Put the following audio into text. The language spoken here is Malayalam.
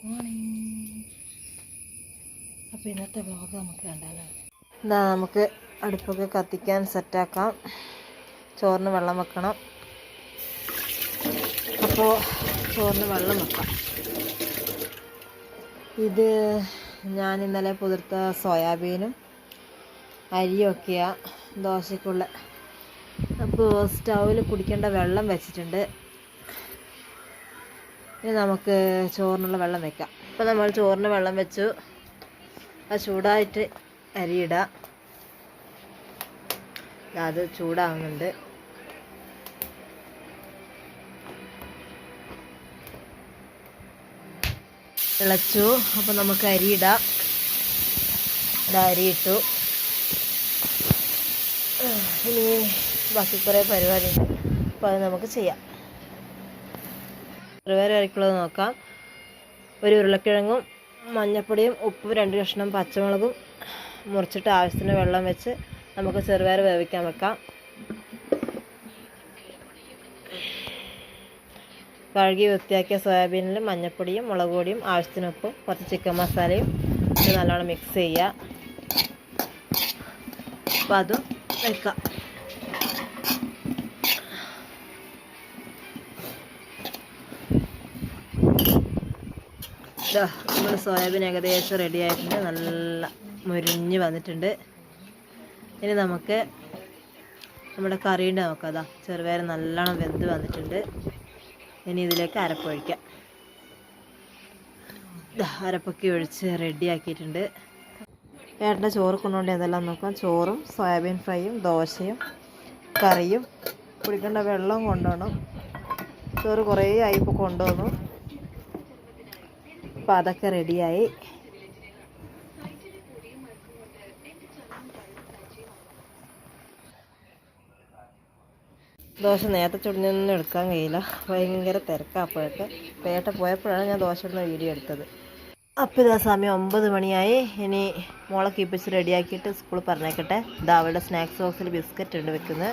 മോർണിംഗ്. അപ്പോൾ ഇന്നത്തെ വ്ലോഗ് നമുക്ക് കണ്ടാലോ. ഇതാ നമുക്ക് അടുപ്പൊക്കെ കത്തിക്കാൻ സെറ്റാക്കാം. ചോറിന് വെള്ളം വെക്കണം. അപ്പോൾ ചോറിന് വെള്ളം വെക്കാം. ഇത് ഞാൻ ഇന്നലെ പുതിർത്ത സോയാബീനും അരിയൊക്കെയാണ് ദോശയ്ക്കുള്ള. അപ്പോൾ സ്റ്റൗവിൽ കുടിക്കേണ്ട വെള്ളം വെച്ചിട്ടുണ്ട്. ഇനി നമുക്ക് ചോറിനുള്ള വെള്ളം വെക്കാം. അപ്പോൾ നമ്മൾ ചോറിന് വെള്ളം വെച്ചു. അത് ചൂടായിട്ട് അരിയിടാം. അത് ചൂടാവുന്നുണ്ട്. തിളച്ചു. അപ്പോൾ നമുക്ക് അരിയിടാം. ഇത് അരിയിട്ടു. ഇനി ബാക്കി കുറേ പരിപാടിയുണ്ട്. അപ്പോൾ അത് നമുക്ക് ചെയ്യാം. പരിപാടി വരയ്ക്കുള്ളത് നോക്കാം. ഒരു ഉരുളക്കിഴങ്ങും മഞ്ഞൾപ്പൊടിയും ഉപ്പും 2 കഷ്ണം പച്ചമുളകും മുറിച്ചിട്ട് ആവശ്യത്തിന് വെള്ളം വെച്ച് നമുക്ക് ചെറുപയർ വേവിക്കാൻ വെക്കാം. കഴുകി വൃത്തിയാക്കിയ സോയാബീനിൽ മഞ്ഞൾപ്പൊടിയും മുളക് പൊടിയും ആവശ്യത്തിന് ഉപ്പും കുറച്ച് ചിക്കൻ മസാലയും ഇത് നല്ലോണം മിക്സ് ചെയ്യുക. അപ്പോൾ അതും വെക്കാം. നമ്മൾ സോയാബീൻ ഏകദേശം റെഡി ആയിട്ടുണ്ട്. നല്ല മുരിഞ്ഞ് വന്നിട്ടുണ്ട്. ഇനി നമുക്ക് നമ്മുടെ കറീൻ്റെ നോക്കാം. അതാ ചെറുപയർ നല്ലോണം വെന്ത് വന്നിട്ടുണ്ട്. ഇനി ഇതിലേക്ക് അരപ്പൊഴിക്കാം. അരപ്പൊക്കെ ഒഴിച്ച് റെഡി ആക്കിയിട്ടുണ്ട്. ഏട്ടൻ്റെ ചോറ് കൊണ്ടുകൊണ്ട് എന്തെല്ലാം നോക്കാം. ചോറും സോയാബീൻ ഫ്രൈയും ദോശയും കറിയും കുടിക്കേണ്ട വെള്ളം കൊണ്ടുപോകണം. ചോറ് കുറേ ആയി ഇപ്പോൾ കൊണ്ടുവന്നു. അപ്പോൾ അതൊക്കെ റെഡിയായി. ദോശ നേരത്തെ ചുടിഞ്ഞൊന്നും എടുക്കാൻ കഴിയില്ല. ഭയങ്കര തിരക്കാണ്. അപ്പോഴൊക്കെ പേട്ട പോയപ്പോഴാണ് ഞാൻ ദോശ ഇടുന്ന വീഡിയോ എടുത്തത്. അപ്പോൾ ഇതാ സമയം 9 മണിയായി. ഇനി മോളെ കീപ്പിച്ച് റെഡിയാക്കിയിട്ട് സ്കൂളിൽ പറഞ്ഞേക്കട്ടെ. ഇതാ അവളുടെ സ്നാക്സ് ബോക്സിൽ ബിസ്ക്കറ്റ് ഉണ്ട് വെക്കുന്നത്.